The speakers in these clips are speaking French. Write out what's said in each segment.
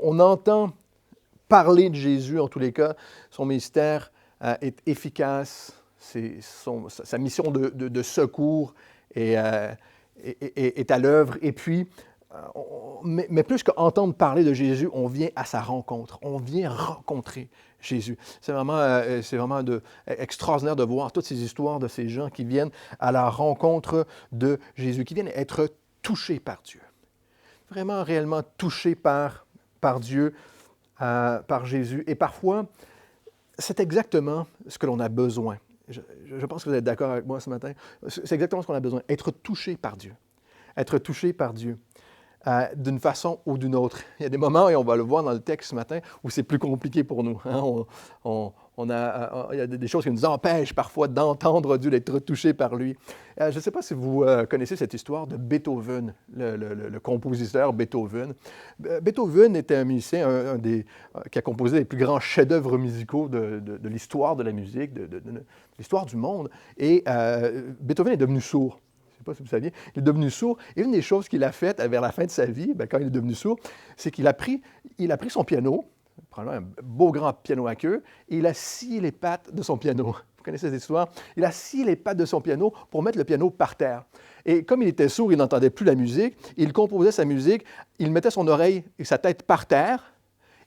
on entend parler de Jésus, en tous les cas. Son ministère est efficace, sa mission de secours est à l'œuvre. Et puis, mais plus qu'entendre parler de Jésus, on vient à sa rencontre. On vient rencontrer Jésus. C'est vraiment extraordinaire de voir toutes ces histoires de ces gens qui viennent à la rencontre de Jésus, qui viennent être touchés par Dieu. Vraiment, réellement touchés par Dieu, par Jésus. Et parfois, c'est exactement ce que l'on a besoin. Je pense que vous êtes d'accord avec moi ce matin. C'est exactement ce qu'on a besoin, être touché par Dieu. Être touché par Dieu. D'une façon ou d'une autre. Il y a des moments, et on va le voir dans le texte ce matin, où c'est plus compliqué pour nous. Hein? Il y a des choses qui nous empêchent parfois d'entendre Dieu, d'être touchés par lui. Je ne sais pas si vous connaissez cette histoire de Beethoven, le compositeur Beethoven. Beethoven était un musicien qui a composé les plus grands chefs-d'œuvre musicaux de l'histoire de la musique, de l'histoire du monde. Et Beethoven est devenu sourd. Je ne sais pas si vous saviez, il est devenu sourd. Et une des choses qu'il a faites vers la fin de sa vie, quand il est devenu sourd, c'est qu'il a pris son piano, probablement un beau grand piano à queue, et il a scié les pattes de son piano. Vous connaissez cette histoire? Il a scié les pattes de son piano pour mettre le piano par terre. Et comme il était sourd, il n'entendait plus la musique, il composait sa musique, il mettait son oreille et sa tête par terre,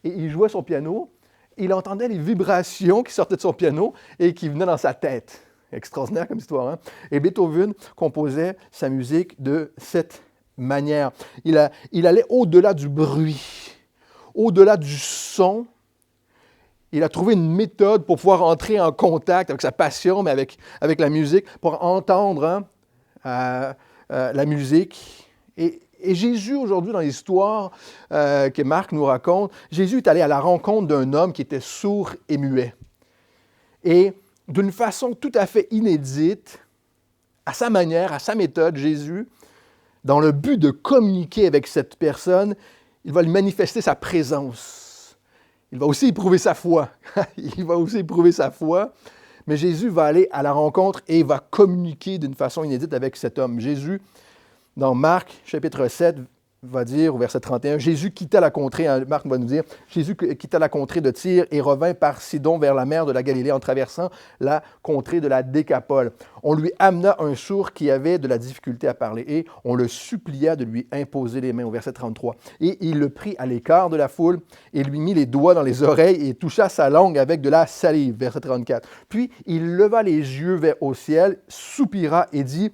et il jouait son piano, il entendait les vibrations qui sortaient de son piano et qui venaient dans sa tête. Extraordinaire comme histoire, hein? Et Beethoven composait sa musique de cette manière. Il allait au-delà du bruit, au-delà du son. Il a trouvé une méthode pour pouvoir entrer en contact avec sa passion, mais avec la musique, pour entendre la musique. Et Jésus, aujourd'hui, dans l'histoire que Marc nous raconte, Jésus est allé à la rencontre d'un homme qui était sourd et muet. Et d'une façon tout à fait inédite, à sa manière, à sa méthode, Jésus, dans le but de communiquer avec cette personne, il va lui manifester sa présence. Il va aussi éprouver sa foi. Mais Jésus va aller à la rencontre et va communiquer d'une façon inédite avec cet homme. Jésus, dans Marc, chapitre 7, va dire au verset 31, Jésus quitta la contrée, Marc va nous dire, Jésus quitta la contrée de Tyr et revint par Sidon vers la mer de la Galilée en traversant la contrée de la Décapole. On lui amena un sourd qui avait de la difficulté à parler et on le supplia de lui imposer les mains au verset 33. Et il le prit à l'écart de la foule et lui mit les doigts dans les oreilles et toucha sa langue avec de la salive, verset 34. Puis il leva les yeux au ciel, soupira et dit,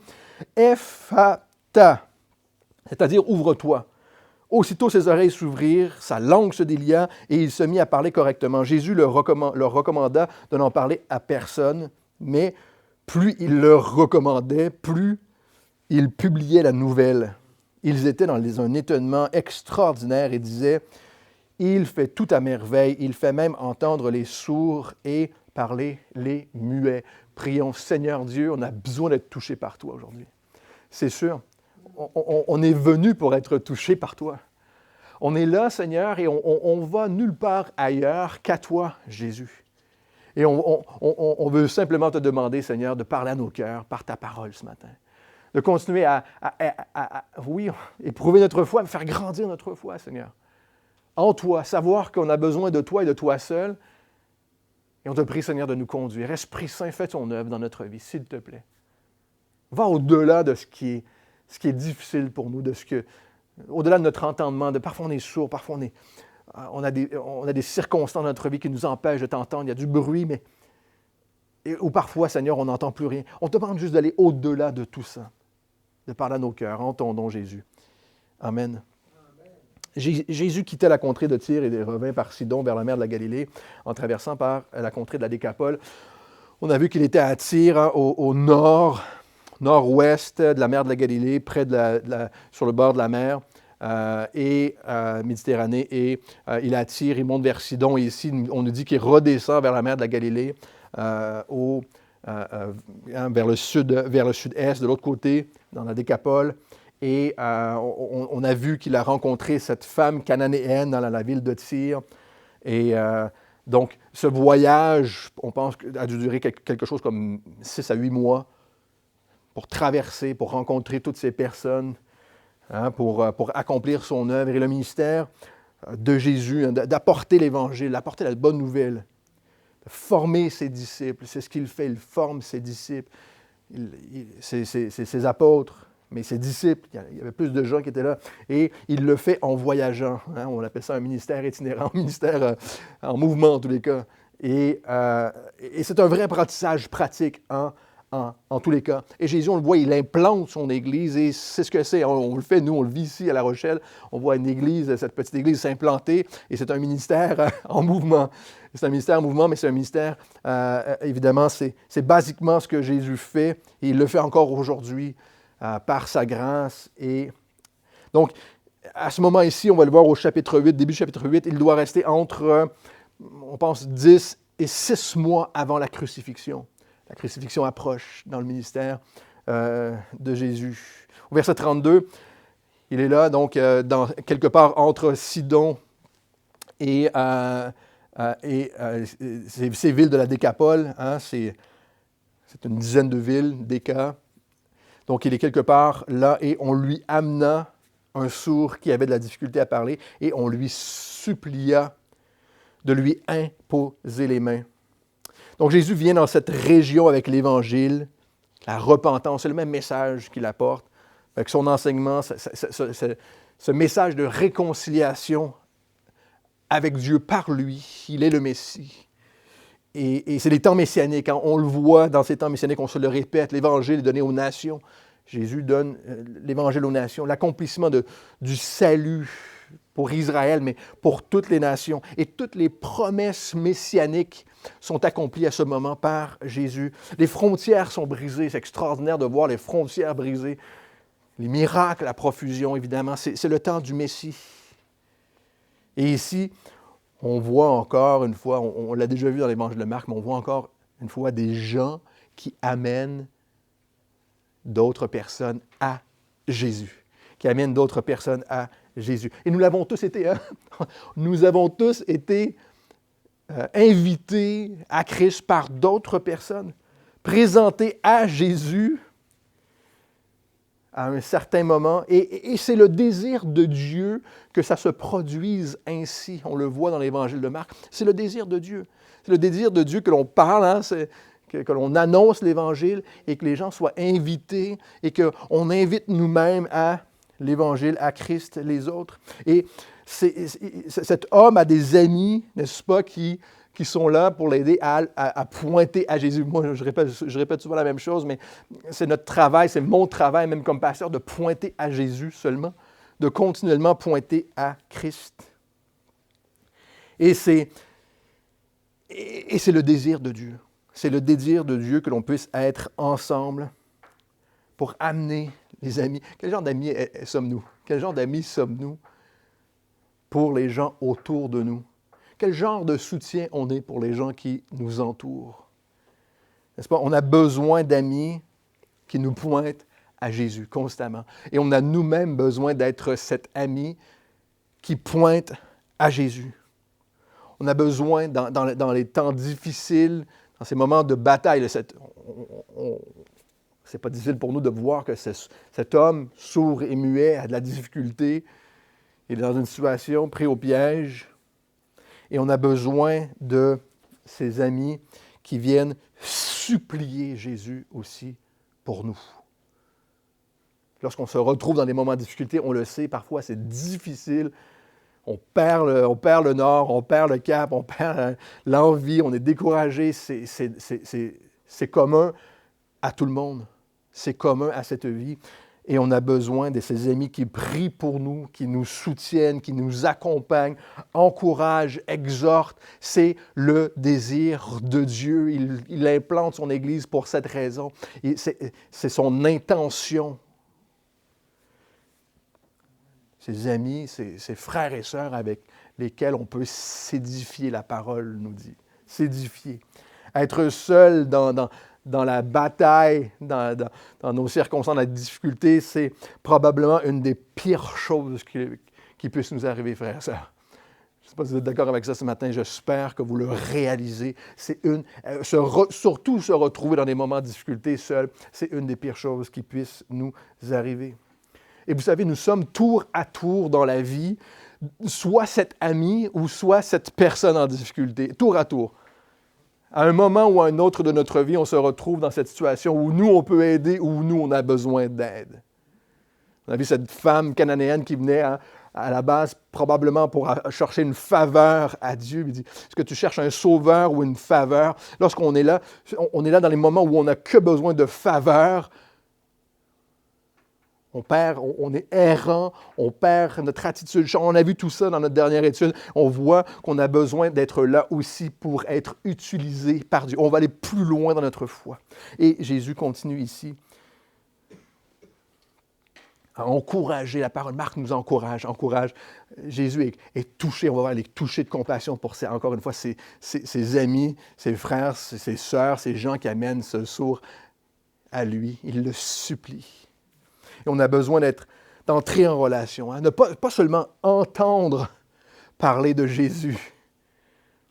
Ephata, c'est-à-dire, ouvre-toi. Aussitôt ses oreilles s'ouvrirent, sa langue se délia et il se mit à parler correctement. Jésus leur recommanda de n'en parler à personne, mais plus il leur recommandait, plus il publiait la nouvelle. Ils étaient dans un étonnement extraordinaire et disaient, « Il fait tout à merveille, il fait même entendre les sourds et parler les muets. » Prions, Seigneur Dieu, on a besoin d'être touché par toi aujourd'hui. C'est sûr. On est venu pour être touché par toi. On est là, Seigneur, et on va nulle part ailleurs qu'à toi, Jésus. Et on veut simplement te demander, Seigneur, de parler à nos cœurs par ta parole ce matin. De continuer à éprouver notre foi, à faire grandir notre foi, Seigneur. En toi, savoir qu'on a besoin de toi et de toi seul. Et on te prie, Seigneur, de nous conduire. Esprit Saint, fais ton œuvre dans notre vie, s'il te plaît. Va au-delà de ce qui est difficile pour nous, au-delà de notre entendement, parfois on est sourd, parfois on a des circonstances dans notre vie qui nous empêchent de t'entendre, il y a du bruit, ou parfois, Seigneur, on n'entend plus rien. On te demande juste d'aller au-delà de tout ça, de parler à nos cœurs, en ton nom, Jésus. Amen. Jésus quittait la contrée de Tyr et revint par Sidon vers la mer de la Galilée, en traversant par la contrée de la Décapole. On a vu qu'il était à Tyr, au nord-ouest de la mer de la Galilée, sur le bord de la mer Méditerranée, et il attire, il monte vers Sidon, et ici, on nous dit qu'il redescend vers la mer de la Galilée, vers le sud-est, de l'autre côté, dans la Décapole, et on a vu qu'il a rencontré cette femme cananéenne dans la ville de Tyr, et donc, ce voyage, on pense, a dû durer quelque chose comme 6 à 8 mois, pour traverser, pour rencontrer toutes ces personnes, pour accomplir son œuvre. Et le ministère de Jésus, hein, d'apporter l'Évangile, d'apporter la bonne nouvelle, de former ses disciples. C'est ce qu'il fait, il forme ses disciples, ses apôtres, mais ses disciples. Il y avait plus de gens qui étaient là. Et il le fait en voyageant. Hein, on appelle ça un ministère itinérant, un ministère en mouvement en tous les cas. Et c'est un vrai apprentissage pratique en tous les cas. Et Jésus, on le voit, il implante son Église et c'est ce que c'est. On le fait, nous, on le vit ici à La Rochelle. On voit une Église, cette petite Église s'implanter et c'est un ministère en mouvement. C'est un ministère en mouvement, mais c'est un ministère, évidemment, c'est basiquement ce que Jésus fait et il le fait encore aujourd'hui par sa grâce. Et donc, à ce moment ici, on va le voir au chapitre 8, début du chapitre 8, il doit rester entre, on pense, 10 et 6 mois avant la crucifixion. La crucifixion approche dans le ministère de Jésus. Au verset 32, il est là, donc, quelque part entre Sidon et ces villes de la Décapole. Hein, c'est une dizaine de villes, Déca. Donc, il est quelque part là et on lui amena un sourd qui avait de la difficulté à parler et on lui supplia de lui imposer les mains. Donc Jésus vient dans cette région avec l'Évangile, la repentance, c'est le même message qu'il apporte, avec son enseignement, ce message de réconciliation avec Dieu par lui, il est le Messie. Et c'est les temps messianiques, hein, on le voit dans ces temps messianiques, on se le répète, l'Évangile est donné aux nations. Jésus donne l'Évangile aux nations, l'accomplissement du salut pour Israël, mais pour toutes les nations. Et toutes les promesses messianiques sont accomplies à ce moment par Jésus. Les frontières sont brisées. C'est extraordinaire de voir les frontières brisées. Les miracles, la profusion, évidemment. C'est le temps du Messie. Et ici, on voit encore une fois, on l'a déjà vu dans l'Évangile de Marc, mais on voit encore une fois des gens qui amènent d'autres personnes à Jésus. Qui amènent d'autres personnes à Jésus. Et nous l'avons tous été, hein? Nous avons tous été invités à Christ par d'autres personnes, présentés à Jésus à un certain moment. Et c'est le désir de Dieu que ça se produise ainsi. On le voit dans l'Évangile de Marc. C'est le désir de Dieu. C'est le désir de Dieu que l'on parle, hein? Que l'on annonce l'Évangile et que les gens soient invités et qu'on invite nous-mêmes à l'Évangile, à Christ, les autres. Et cet homme a des amis, n'est-ce pas, qui sont là pour l'aider à pointer à Jésus. Moi, je répète souvent la même chose, mais c'est notre travail, c'est mon travail, même comme pasteur, de pointer à Jésus seulement, de continuellement pointer à Christ. Et c'est le désir de Dieu. C'est le désir de Dieu que l'on puisse être ensemble pour amener les amis. Quel genre d'amis sommes-nous? Quel genre d'amis sommes-nous pour les gens autour de nous? Quel genre de soutien on est pour les gens qui nous entourent? N'est-ce pas? On a besoin d'amis qui nous pointent à Jésus constamment. Et on a nous-mêmes besoin d'être cet ami qui pointe à Jésus. On a besoin, dans les temps difficiles, dans ces moments de bataille, c'est pas difficile pour nous de voir que cet homme sourd et muet a de la difficulté, il est dans une situation pris au piège, et on a besoin de ses amis qui viennent supplier Jésus aussi pour nous. Lorsqu'on se retrouve dans des moments de difficulté, on le sait, parfois c'est difficile. On perd le nord, on perd le cap, on perd l'envie, on est découragé. C'est commun à tout le monde. C'est commun à cette vie. Et on a besoin de ces amis qui prient pour nous, qui nous soutiennent, qui nous accompagnent, encouragent, exhortent. C'est le désir de Dieu. Il implante son Église pour cette raison. Et c'est son intention. Ses amis, ses frères et sœurs avec lesquels on peut s'édifier, la parole nous dit. S'édifier. Être seul dans la bataille, dans nos circonstances, dans la difficulté, c'est probablement une des pires choses qui puissent nous arriver, frères et sœurs. Je ne sais pas si vous êtes d'accord avec ça ce matin, j'espère que vous le réalisez. C'est surtout se retrouver dans des moments de difficulté seul, c'est une des pires choses qui puissent nous arriver. Et vous savez, nous sommes tour à tour dans la vie soit cet ami ou soit cette personne en difficulté, tour à tour. À un moment ou à un autre de notre vie, on se retrouve dans cette situation où nous, on peut aider, ou nous, on a besoin d'aide. On a vu cette femme cananéenne qui venait à la base probablement pour chercher une faveur à Dieu. Il dit, est-ce que tu cherches un sauveur ou une faveur? Lorsqu'on est là, on est là dans les moments où on n'a que besoin de faveur. On est errant, on perd notre attitude. On a vu tout ça dans notre dernière étude. On voit qu'on a besoin d'être là aussi pour être utilisé par Dieu. On va aller plus loin dans notre foi. Et Jésus continue ici à encourager. La parole Marc nous encourage. Jésus est touché. On va voir, il est touché de compassion pour, encore une fois, ses amis, ses frères, ses sœurs, ces gens qui amènent ce sourd à lui. Il le supplie. Et on a besoin d'entrer en relation, ne pas seulement entendre parler de Jésus.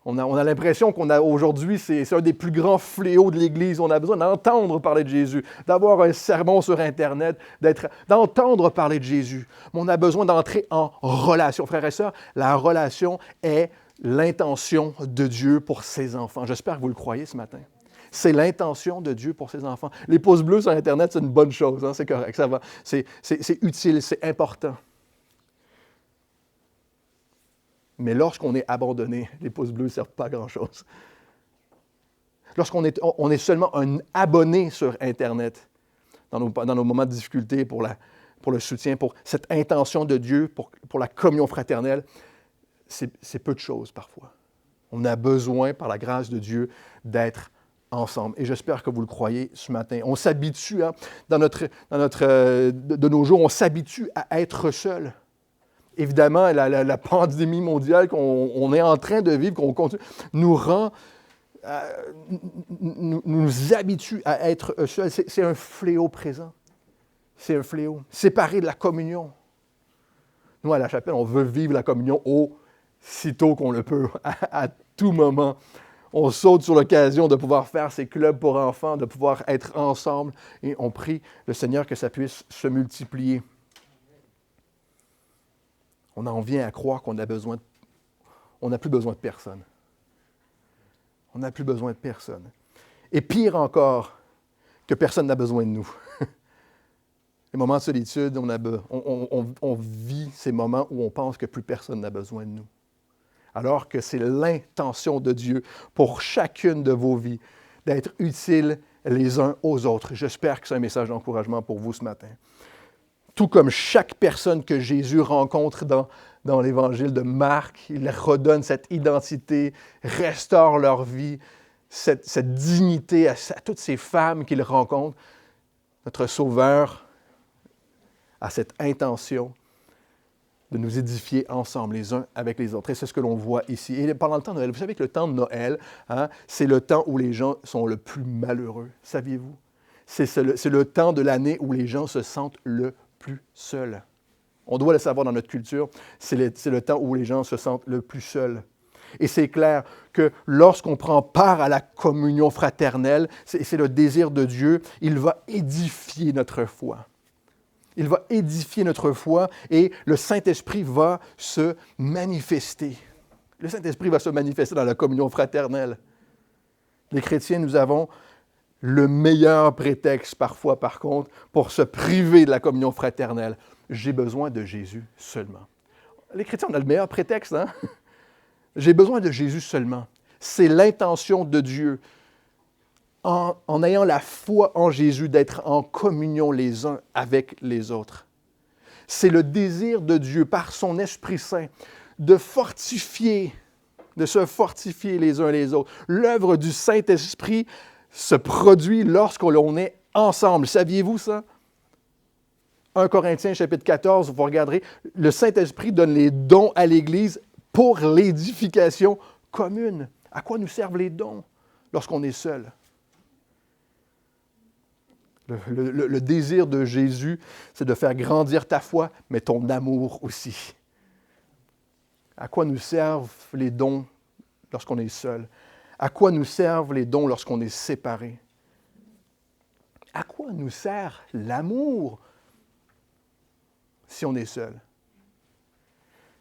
On a l'impression qu'aujourd'hui, c'est un des plus grands fléaux de l'Église. On a besoin d'entendre parler de Jésus, d'avoir un sermon sur Internet, d'entendre parler de Jésus. Mais on a besoin d'entrer en relation. Frères et sœurs, la relation est l'intention de Dieu pour ses enfants. J'espère que vous le croyez ce matin. C'est l'intention de Dieu pour ses enfants. Les pouces bleus sur Internet, c'est une bonne chose, hein? C'est correct, ça va. C'est utile, c'est important. Mais lorsqu'on est abandonné, les pouces bleus ne servent pas à grand-chose. Lorsqu'on est seulement un abonné sur Internet, dans nos moments de difficulté, pour le soutien, pour cette intention de Dieu, pour la communion fraternelle, c'est peu de choses parfois. On a besoin, par la grâce de Dieu, d'être ensemble. Et j'espère que vous le croyez ce matin. On s'habitue, de nos jours, on s'habitue à être seul. Évidemment, la pandémie mondiale qu'on est en train de vivre, qu'on continue, nous habitue à être seul. C'est un fléau présent. C'est un fléau. Séparé de la communion. Nous, à la chapelle, on veut vivre la communion aussitôt qu'on le peut, à tout moment. On saute sur l'occasion de pouvoir faire ces clubs pour enfants, de pouvoir être ensemble, et on prie le Seigneur que ça puisse se multiplier. On en vient à croire qu'on n'a plus besoin de personne. On n'a plus besoin de personne. Et pire encore, que personne n'a besoin de nous. Les moments de solitude, on vit ces moments où on pense que plus personne n'a besoin de nous. Alors que c'est l'intention de Dieu pour chacune de vos vies d'être utiles les uns aux autres. J'espère que c'est un message d'encouragement pour vous ce matin. Tout comme chaque personne que Jésus rencontre dans l'Évangile de Marc, il leur redonne cette identité, restaure leur vie, cette dignité à toutes ces femmes qu'il rencontre. Notre Sauveur a cette intention de nous édifier ensemble, les uns avec les autres. Et c'est ce que l'on voit ici. Et pendant le temps de Noël, vous savez que le temps de Noël, c'est le temps où les gens sont le plus malheureux. Saviez-vous? C'est le temps de l'année où les gens se sentent le plus seuls. On doit le savoir dans notre culture. C'est le temps où les gens se sentent le plus seuls. Et c'est clair que lorsqu'on prend part à la communion fraternelle, c'est le désir de Dieu, il va édifier notre foi. Il va édifier notre foi et le Saint-Esprit va se manifester. Le Saint-Esprit va se manifester dans la communion fraternelle. Les chrétiens, nous avons le meilleur prétexte parfois, par contre, pour se priver de la communion fraternelle. J'ai besoin de Jésus seulement. Les chrétiens, on a le meilleur prétexte, hein? J'ai besoin de Jésus seulement. C'est l'intention de Dieu. En ayant la foi en Jésus, d'être en communion les uns avec les autres. C'est le désir de Dieu, par son Esprit Saint, de se fortifier les uns les autres. L'œuvre du Saint-Esprit se produit lorsque l'on est ensemble. Saviez-vous ça? 1 Corinthiens, chapitre 14, vous regarderez, le Saint-Esprit donne les dons à l'Église pour l'édification commune. À quoi nous servent les dons lorsqu'on est seul? Le désir de Jésus, c'est de faire grandir ta foi, mais ton amour aussi. À quoi nous servent les dons lorsqu'on est seul? À quoi nous servent les dons lorsqu'on est séparé? À quoi nous sert l'amour si on est seul?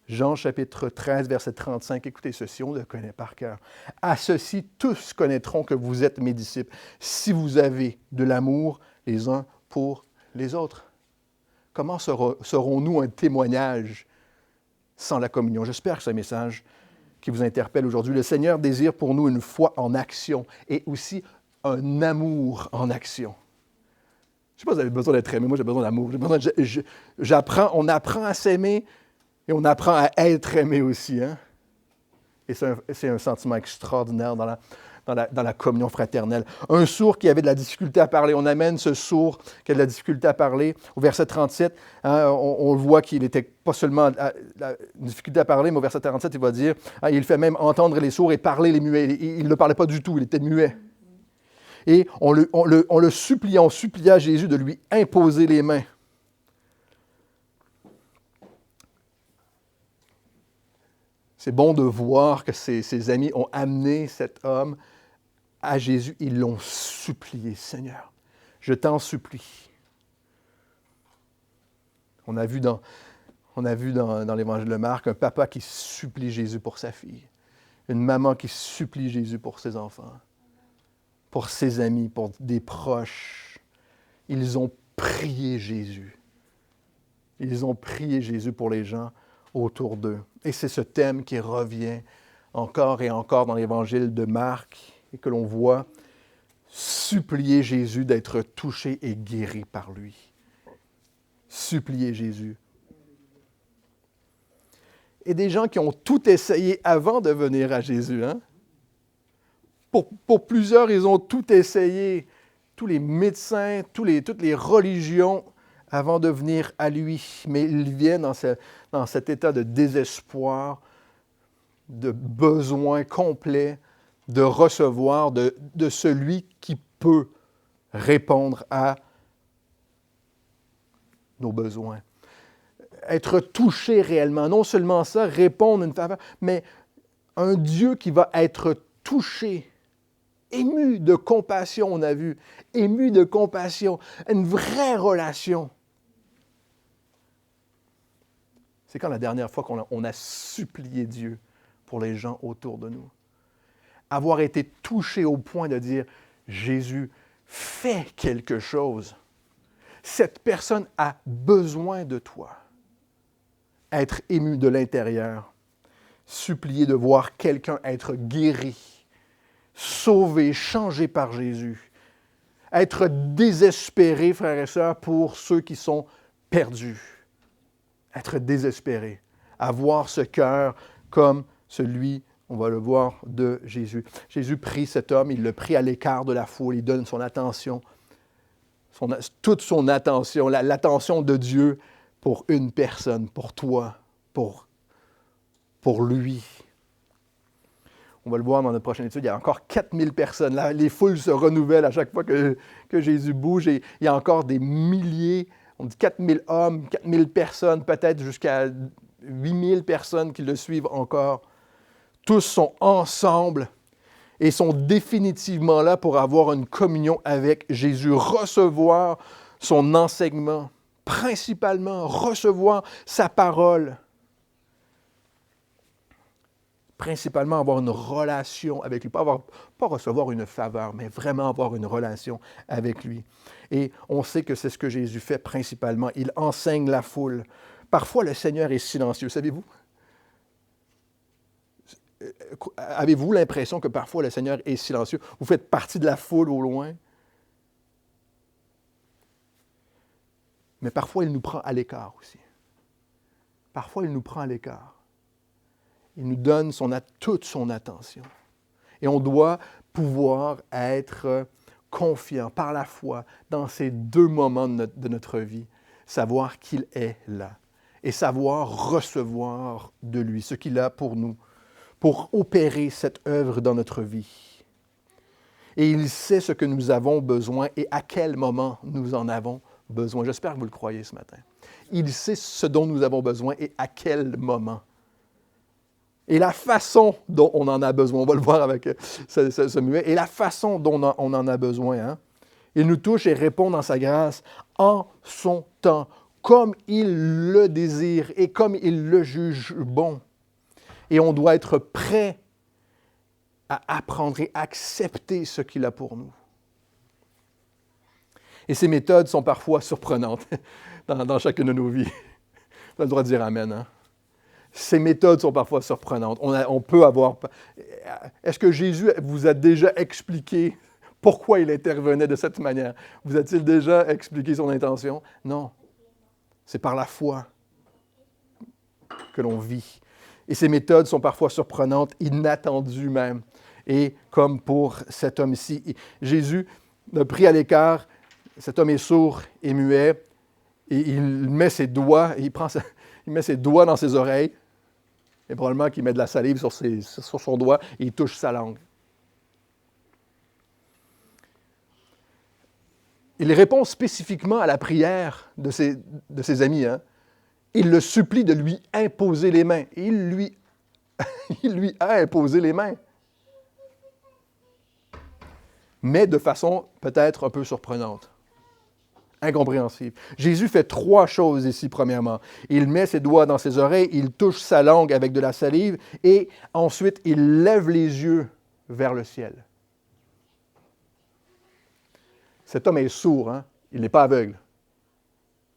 Jean chapitre 13, verset 35, écoutez ceci, on le connaît par cœur. À ceci, tous connaîtront que vous êtes mes disciples, si vous avez de l'amour les uns pour les autres. Comment serons-nous un témoignage sans la communion? J'espère que c'est un message qui vous interpelle aujourd'hui. Le Seigneur désire pour nous une foi en action et aussi un amour en action. Je ne sais pas si vous avez besoin d'être aimé, moi j'ai besoin d'amour. On apprend à s'aimer et on apprend à être aimé aussi. Hein? Et c'est un sentiment extraordinaire dans la communion fraternelle. Un sourd qui avait de la difficulté à parler, on amène ce sourd qui a de la difficulté à parler. Au verset 37, hein, on voit qu'il n'était pas seulement une difficulté à parler, mais au verset 47, il va dire, hein, il fait même entendre les sourds et parler les muets. Il ne parlait pas du tout, il était muet. Et on le supplia Jésus de lui imposer les mains. C'est bon de voir que ses amis ont amené cet homme à Jésus. Ils l'ont supplié, Seigneur, je t'en supplie. On a vu dans l'Évangile de Marc un papa qui supplie Jésus pour sa fille, une maman qui supplie Jésus pour ses enfants, pour ses amis, pour des proches. Ils ont prié Jésus. Ils ont prié Jésus pour les gens autour d'eux. Et c'est ce thème qui revient encore et encore dans l'Évangile de Marc et que l'on voit supplier Jésus d'être touché et guéri par lui. Supplier Jésus. Et des gens qui ont tout essayé avant de venir à Jésus. Hein? Pour plusieurs, ils ont tout essayé. Tous les médecins, toutes les religions avant de venir à lui. Mais ils viennent dans cet état de désespoir, de besoin complet de recevoir de celui qui peut répondre à nos besoins. Être touché réellement, non seulement ça, répondre à une faveur, mais un Dieu qui va être touché, ému de compassion, on a vu, ému de compassion, une vraie relation. C'est quand la dernière fois qu'on a supplié Dieu pour les gens autour de nous? Avoir été touché au point de dire, Jésus, fais quelque chose. Cette personne a besoin de toi. Être ému de l'intérieur, supplier de voir quelqu'un être guéri, sauvé, changé par Jésus. Être désespéré, frères et sœurs, pour ceux qui sont perdus. Être désespéré, avoir ce cœur comme celui, on va le voir, de Jésus. Jésus prie cet homme, il le prie à l'écart de la foule, il donne son attention, toute son attention, l'attention de Dieu pour une personne, pour toi, pour lui. On va le voir dans notre prochaine étude, il y a encore 4000 personnes. Là, les foules se renouvellent à chaque fois que Jésus bouge et il y a encore des milliers. On dit 4000 hommes, 4000 personnes, peut-être jusqu'à 8000 personnes qui le suivent encore. Tous sont ensemble et sont définitivement là pour avoir une communion avec Jésus, recevoir son enseignement, principalement recevoir sa parole, principalement avoir une relation avec lui, pas recevoir une faveur, mais vraiment avoir une relation avec lui. Et on sait que c'est ce que Jésus fait principalement. Il enseigne la foule. Parfois, le Seigneur est silencieux, savez-vous? Avez-vous l'impression que parfois le Seigneur est silencieux? Vous faites partie de la foule au loin? Mais parfois, il nous prend à l'écart aussi. Parfois, il nous prend à l'écart. Il nous donne toute son attention. Et on doit pouvoir être confiant par la foi dans ces deux moments de notre vie, savoir qu'il est là et savoir recevoir de lui ce qu'il a pour nous, pour opérer cette œuvre dans notre vie. Et il sait ce que nous avons besoin et à quel moment nous en avons besoin. J'espère que vous le croyez ce matin. Il sait ce dont nous avons besoin et à quel moment. Et la façon dont on en a besoin, on va le voir avec ce muet, et la façon dont on en a besoin. Hein? Il nous touche et répond dans sa grâce en son temps, comme il le désire et comme il le juge bon. Et on doit être prêt à apprendre et accepter ce qu'il a pour nous. Et ces méthodes sont parfois surprenantes dans chacune de nos vies. On a le droit de dire Amen. Hein? Ces méthodes sont parfois surprenantes. On peut avoir... Est-ce que Jésus vous a déjà expliqué pourquoi il intervenait de cette manière? Vous a-t-il déjà expliqué son intention? Non. C'est par la foi que l'on vit. Et ces méthodes sont parfois surprenantes, inattendues même. Et comme pour cet homme ici, Jésus l'a pris à l'écart. Cet homme est sourd et muet. Et il met ses doigts, il met ses doigts dans ses oreilles. Et probablement qu'il met de la salive sur son doigt et il touche sa langue. Il répond spécifiquement à la prière de ses amis. Hein? Il le supplie de lui imposer les mains. Et il lui a imposé les mains. Mais de façon peut-être un peu surprenante. Incompréhensible. Jésus fait 3 choses ici, premièrement. Il met ses doigts dans ses oreilles, il touche sa langue avec de la salive et ensuite il lève les yeux vers le ciel. Cet homme est sourd, hein? Il n'est pas aveugle.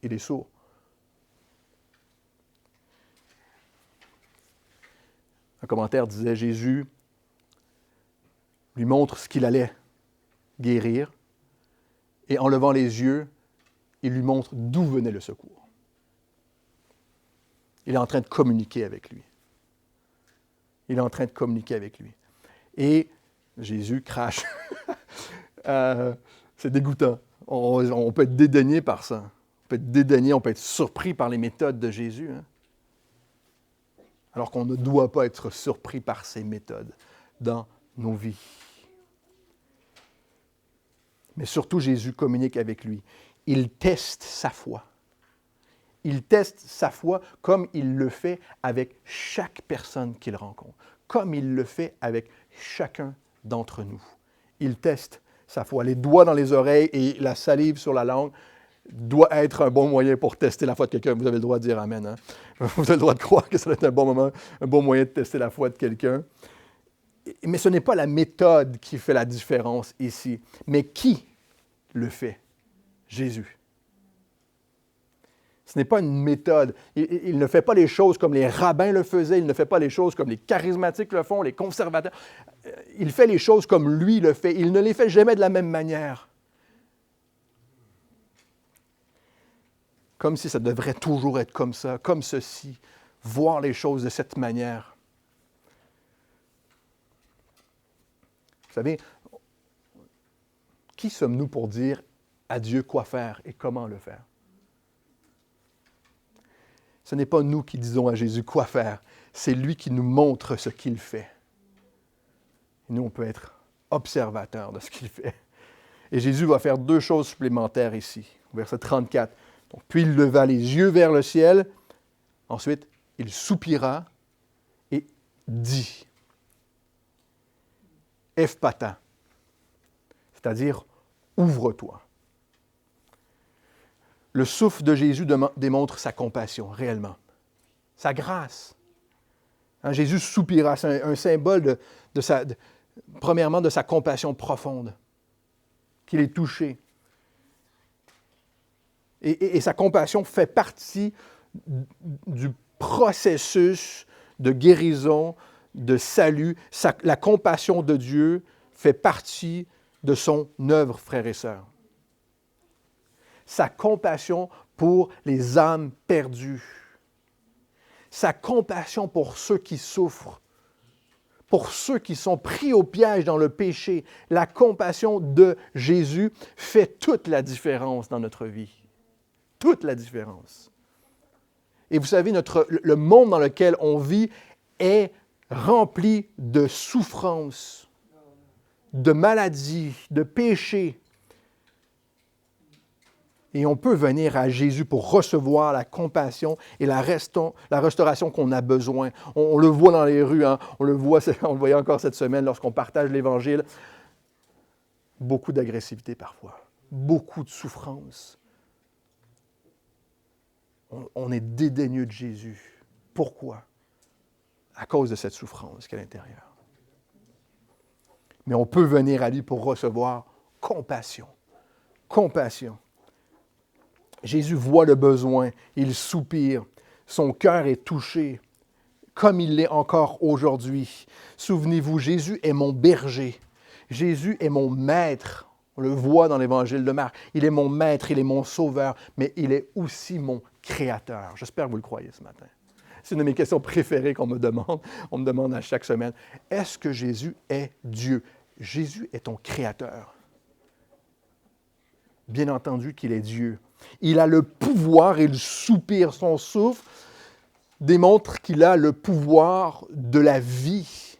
Il est sourd. Un commentaire disait, Jésus lui montre ce qu'il allait guérir et en levant les yeux, il lui montre d'où venait le secours. Il est en train de communiquer avec lui. Il est en train de communiquer avec lui. Et Jésus crache. C'est dégoûtant. On peut être dédaigné par ça. On peut être dédaigné, on peut être surpris par les méthodes de Jésus. Hein? Alors qu'on ne doit pas être surpris par ces méthodes dans nos vies. Mais surtout, Jésus communique avec lui. Il teste sa foi. Il teste sa foi comme il le fait avec chaque personne qu'il rencontre, comme il le fait avec chacun d'entre nous. Il teste sa foi. Les doigts dans les oreilles et la salive sur la langue doit être un bon moyen pour tester la foi de quelqu'un. Vous avez le droit de dire Amen. Hein? Vous avez le droit de croire que ça doit être un bon moyen de tester la foi de quelqu'un. Mais ce n'est pas la méthode qui fait la différence ici, mais qui le fait? Jésus. Ce n'est pas une méthode. Il ne fait pas les choses comme les rabbins le faisaient. Il ne fait pas les choses comme les charismatiques le font, les conservateurs. Il fait les choses comme lui le fait. Il ne les fait jamais de la même manière. Comme si ça devrait toujours être comme ça, comme ceci. Voir les choses de cette manière. Vous savez, qui sommes-nous pour dire à Dieu quoi faire et comment le faire? Ce n'est pas nous qui disons à Jésus quoi faire, c'est lui qui nous montre ce qu'il fait. Et nous, on peut être observateurs de ce qu'il fait. Et Jésus va faire 2 choses supplémentaires ici, au verset 34. Donc, puis il leva les yeux vers le ciel, ensuite il soupira et dit, Ephphatha, c'est-à-dire ouvre-toi. Le souffle de Jésus démontre sa compassion, réellement. Sa grâce. Hein, Jésus soupira, c'est un symbole premièrement de sa compassion profonde, qu'il est touché. Et sa compassion fait partie du processus de guérison, de salut. La compassion de Dieu fait partie de son œuvre, frères et sœurs. Sa compassion pour les âmes perdues. Sa compassion pour ceux qui souffrent. Pour ceux qui sont pris au piège dans le péché. La compassion de Jésus fait toute la différence dans notre vie. Toute la différence. Et vous savez, le monde dans lequel on vit est rempli de souffrances, de maladies, de péchés. Et on peut venir à Jésus pour recevoir la compassion et la restauration qu'on a besoin. On le voit dans les rues, hein? On le voyait encore cette semaine lorsqu'on partage l'Évangile. Beaucoup d'agressivité parfois, beaucoup de souffrance. on est dédaigneux de Jésus. Pourquoi? À cause de cette souffrance qu'il y a à l'intérieur. Mais on peut venir à lui pour recevoir compassion. Compassion. Jésus voit le besoin, il soupire, son cœur est touché, comme il l'est encore aujourd'hui. Souvenez-vous, Jésus est mon berger, Jésus est mon maître. On le voit dans l'Évangile de Marc. Il est mon maître, il est mon sauveur, mais il est aussi mon créateur. J'espère que vous le croyez ce matin. C'est une de mes questions préférées qu'on me demande. On me demande à chaque semaine, est-ce que Jésus est Dieu? Jésus est ton créateur. Bien entendu qu'il est Dieu. Il a le pouvoir, il soupire, son souffle démontre qu'il a le pouvoir de la vie.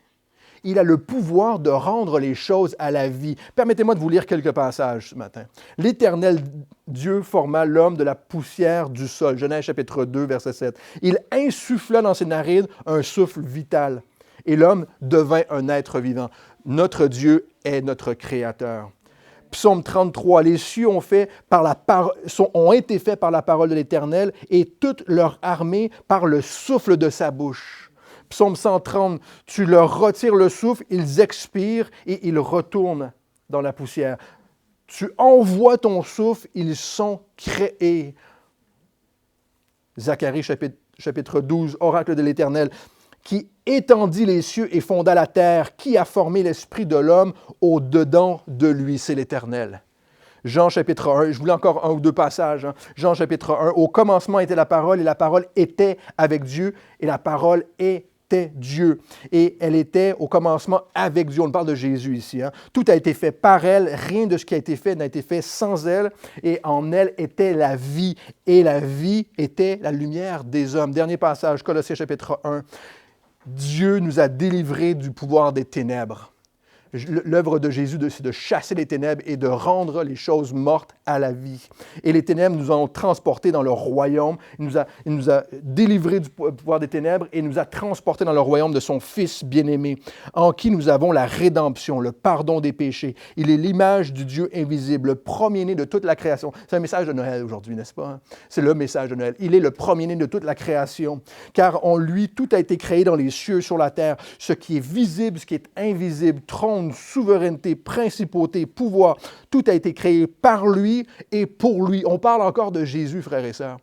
Il a le pouvoir de rendre les choses à la vie. Permettez-moi de vous lire quelques passages ce matin. L'Éternel Dieu forma l'homme de la poussière du sol. Genèse chapitre 2, verset 7. Il insuffla dans ses narines un souffle vital et l'homme devint un être vivant. Notre Dieu est notre Créateur. Psaume 33, les cieux ont été faits par la parole de l'Éternel et toute leur armée par le souffle de sa bouche. Psaume 130, tu leur retires le souffle, ils expirent et ils retournent dans la poussière. Tu envoies ton souffle, ils sont créés. Zacharie chapitre 12, oracle de l'Éternel, qui étendit les cieux et fonda la terre, qui a formé l'esprit de l'homme au-dedans de lui, c'est l'Éternel. Jean chapitre 1, je voulais encore un ou deux passages. Jean chapitre 1, au commencement était la parole, et la parole était avec Dieu, et la parole était Dieu. Et elle était au commencement avec Dieu. On parle de Jésus ici. Tout a été fait par elle, rien de ce qui a été fait n'a été fait sans elle, et en elle était la vie, et la vie était la lumière des hommes. Dernier passage, Colossiens chapitre 1. Dieu nous a délivrés du pouvoir des ténèbres. L'œuvre de Jésus, c'est de chasser les ténèbres et de rendre les choses mortes à la vie. Et les ténèbres nous ont transportés dans le royaume. Il nous a délivrés du pouvoir des ténèbres et nous a transportés dans le royaume de son Fils bien-aimé, en qui nous avons la rédemption, le pardon des péchés. Il est l'image du Dieu invisible, le premier-né de toute la création. C'est un message de Noël aujourd'hui, n'est-ce pas? C'est le message de Noël. Il est le premier-né de toute la création, car en lui, tout a été créé dans les cieux, sur la terre, ce qui est visible, ce qui est invisible, trône, souveraineté, principauté, pouvoir, tout a été créé par lui et pour lui. On parle encore de Jésus, frères et sœurs.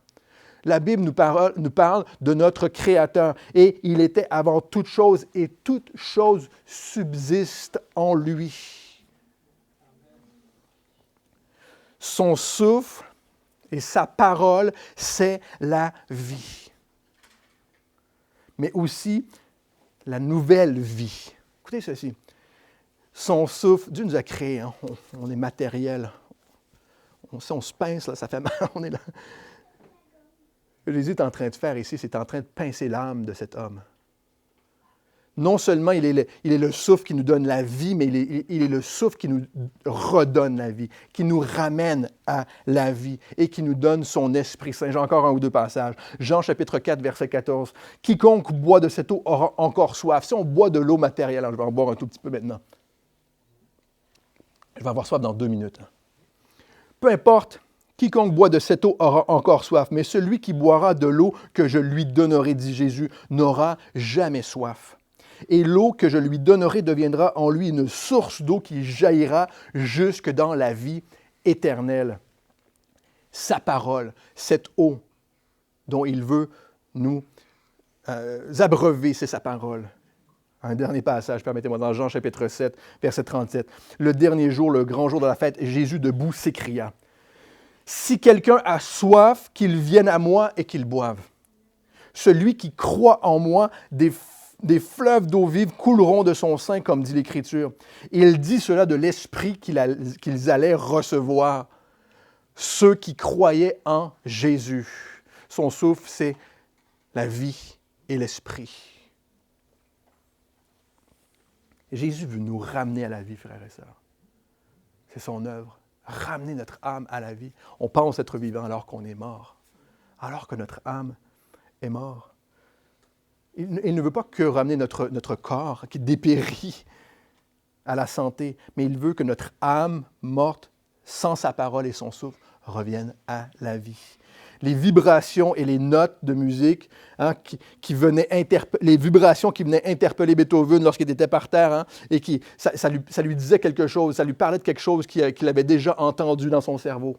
La Bible nous parle de notre Créateur et il était avant toute chose et toute chose subsiste en lui. Son souffle et sa parole, c'est la vie. Mais aussi la nouvelle vie. Écoutez ceci. Son souffle, Dieu nous a créés, on est matériel. On se pince, là, ça fait mal, on est là. Ce que Jésus est en train de faire ici, c'est en train de pincer l'âme de cet homme. Non seulement il est le souffle qui nous donne la vie, mais il est le souffle qui nous redonne la vie, qui nous ramène à la vie et qui nous donne son Esprit Saint. J'ai encore un ou deux passages. Jean chapitre 4, verset 14. « Quiconque boit de cette eau aura encore soif. » Si on boit de l'eau matérielle, alors je vais en boire un tout petit peu maintenant. Je vais avoir soif dans 2 minutes. Peu importe, quiconque boit de cette eau aura encore soif, mais celui qui boira de l'eau que je lui donnerai, dit Jésus, n'aura jamais soif. Et l'eau que je lui donnerai deviendra en lui une source d'eau qui jaillira jusque dans la vie éternelle. Sa parole, cette eau dont il veut nous abreuver, c'est sa parole. Un dernier passage, permettez-moi, dans Jean chapitre 7, verset 37. Le dernier jour, le grand jour de la fête, Jésus debout s'écria, « Si quelqu'un a soif, qu'il vienne à moi et qu'il boive. Celui qui croit en moi, des fleuves d'eau vive couleront de son sein, comme dit l'Écriture. » Il dit cela de l'Esprit qu'ils allaient recevoir, ceux qui croyaient en Jésus. Son souffle, c'est la vie et l'Esprit. Jésus veut nous ramener à la vie, frères et sœurs. C'est son œuvre. Ramener notre âme à la vie. On pense être vivant alors qu'on est mort. Alors que notre âme est morte. Il ne veut pas que ramener notre corps qui dépérit à la santé, mais il veut que notre âme morte, sans sa parole et son souffle, revienne à la vie. les vibrations et les notes de musique qui venaient les vibrations qui venaient interpeller Beethoven lorsqu'il était par terre, et ça lui disait quelque chose, ça lui parlait de quelque chose qu'il avait déjà entendu dans son cerveau.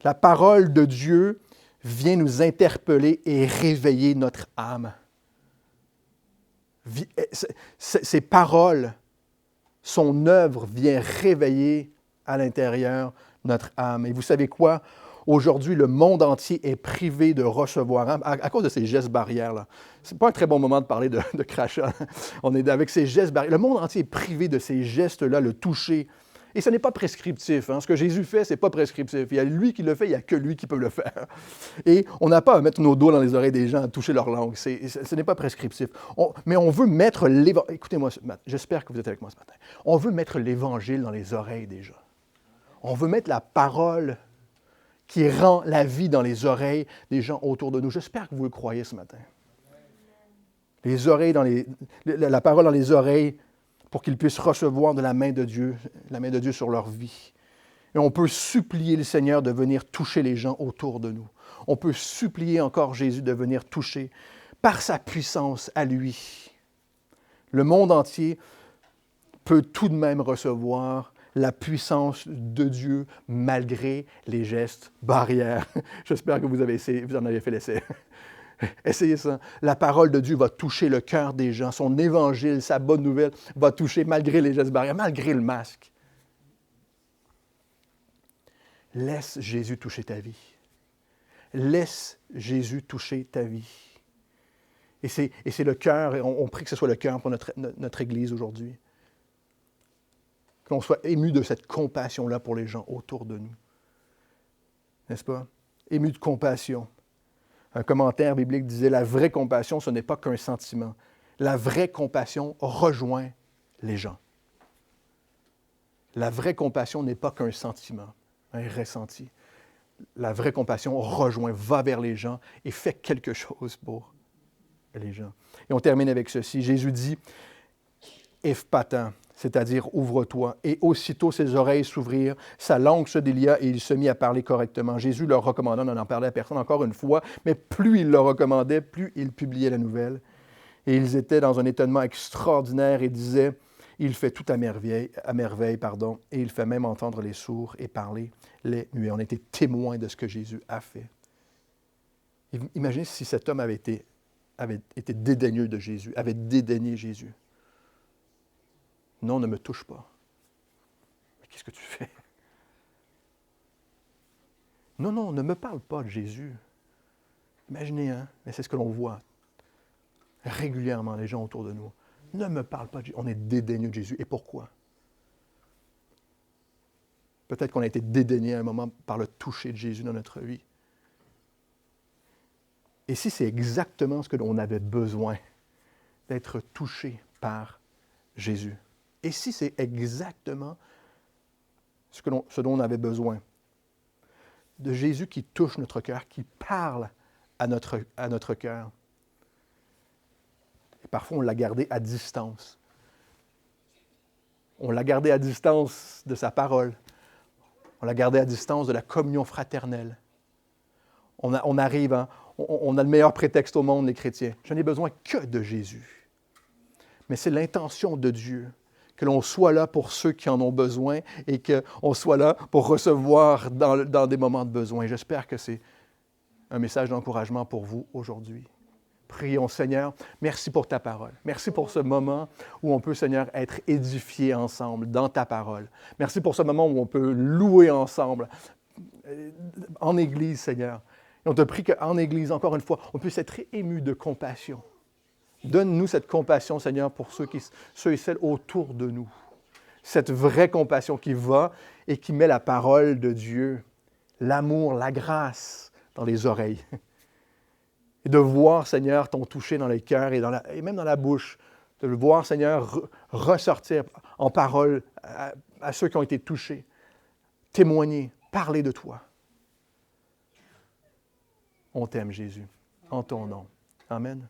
La parole de Dieu vient nous interpeller et réveiller notre âme. Ces paroles, son œuvre vient réveiller à l'intérieur notre âme. Et vous savez quoi? Aujourd'hui, le monde entier est privé de recevoir, à cause de ces gestes barrières-là. Ce n'est pas un très bon moment de parler de crachat. On est avec ces gestes barrières. Le monde entier est privé de ces gestes-là, le toucher. Et ce n'est pas prescriptif. Ce que Jésus fait, ce n'est pas prescriptif. Il y a lui qui le fait, il n'y a que lui qui peut le faire. Et on n'a pas à mettre nos doigts dans les oreilles des gens, à toucher leur langue. Ce n'est pas prescriptif. Mais on veut mettre l'Évangile. Écoutez-moi, j'espère que vous êtes avec moi ce matin. On veut mettre l'Évangile dans les oreilles des gens. On veut mettre la parole qui rend la vie dans les oreilles des gens autour de nous. J'espère que vous le croyez ce matin. Les oreilles la parole dans les oreilles pour qu'ils puissent recevoir de la main de Dieu sur leur vie. Et on peut supplier le Seigneur de venir toucher les gens autour de nous. On peut supplier encore Jésus de venir toucher par sa puissance à lui. Le monde entier peut tout de même recevoir la puissance de Dieu malgré les gestes barrières. J'espère que vous en avez fait l'essai. Essayez ça. La parole de Dieu va toucher le cœur des gens. Son évangile, sa bonne nouvelle va toucher malgré les gestes barrières, malgré le masque. Laisse Jésus toucher ta vie. Laisse Jésus toucher ta vie. Et c'est le cœur, et on prie que ce soit le cœur pour notre Église aujourd'hui. Qu'on soit ému de cette compassion-là pour les gens autour de nous. N'est-ce pas? Ému de compassion. Un commentaire biblique disait « La vraie compassion, ce n'est pas qu'un sentiment. La vraie compassion rejoint les gens. » La vraie compassion n'est pas qu'un sentiment, un ressenti. La vraie compassion rejoint, va vers les gens et fait quelque chose pour les gens. Et on termine avec ceci. Jésus dit « Ephphatha », c'est-à-dire « ouvre-toi ». Et aussitôt ses oreilles s'ouvrirent, sa langue se délia et il se mit à parler correctement. Jésus leur recommandant de n'en parler à personne encore une fois, mais plus il leur recommandait, plus il publiait la nouvelle. Et ils étaient dans un étonnement extraordinaire et disaient « Il fait tout à merveille, et il fait même entendre les sourds et parler les muets. » On était témoins de ce que Jésus a fait. Imaginez si cet homme avait été dédaigneux de Jésus, avait dédaigné Jésus. Non, ne me touche pas. Mais qu'est-ce que tu fais? Non, ne me parle pas de Jésus. Imaginez, mais c'est ce que l'on voit régulièrement, les gens autour de nous. Ne me parle pas de Jésus. On est dédaigneux de Jésus. Et pourquoi? Peut-être qu'on a été dédaigné à un moment par le toucher de Jésus dans notre vie. Et si c'est exactement ce que l'on avait besoin, d'être touché par Jésus. Et si c'est exactement ce dont on avait besoin, de Jésus qui touche notre cœur, qui parle à notre cœur. Et parfois, on l'a gardé à distance. On l'a gardé à distance de sa parole. On l'a gardé à distance de la communion fraternelle. On arrive, on a le meilleur prétexte au monde, les chrétiens. Je n'ai besoin que de Jésus. Mais c'est l'intention de Dieu que l'on soit là pour ceux qui en ont besoin et qu'on soit là pour recevoir dans des moments de besoin. J'espère que c'est un message d'encouragement pour vous aujourd'hui. Prions, Seigneur, merci pour ta parole. Merci pour ce moment où on peut, Seigneur, être édifiés ensemble dans ta parole. Merci pour ce moment où on peut louer ensemble en Église, Seigneur. Et on te prie qu'en Église, encore une fois, on puisse être ému de compassion. Donne-nous cette compassion, Seigneur, pour ceux et celles autour de nous. Cette vraie compassion qui va et qui met la parole de Dieu, l'amour, la grâce dans les oreilles. Et de voir, Seigneur, ton toucher dans les cœurs et même dans la bouche. De le voir, Seigneur, ressortir en parole à ceux qui ont été touchés. Témoigner, parler de toi. On t'aime, Jésus, en ton nom. Amen.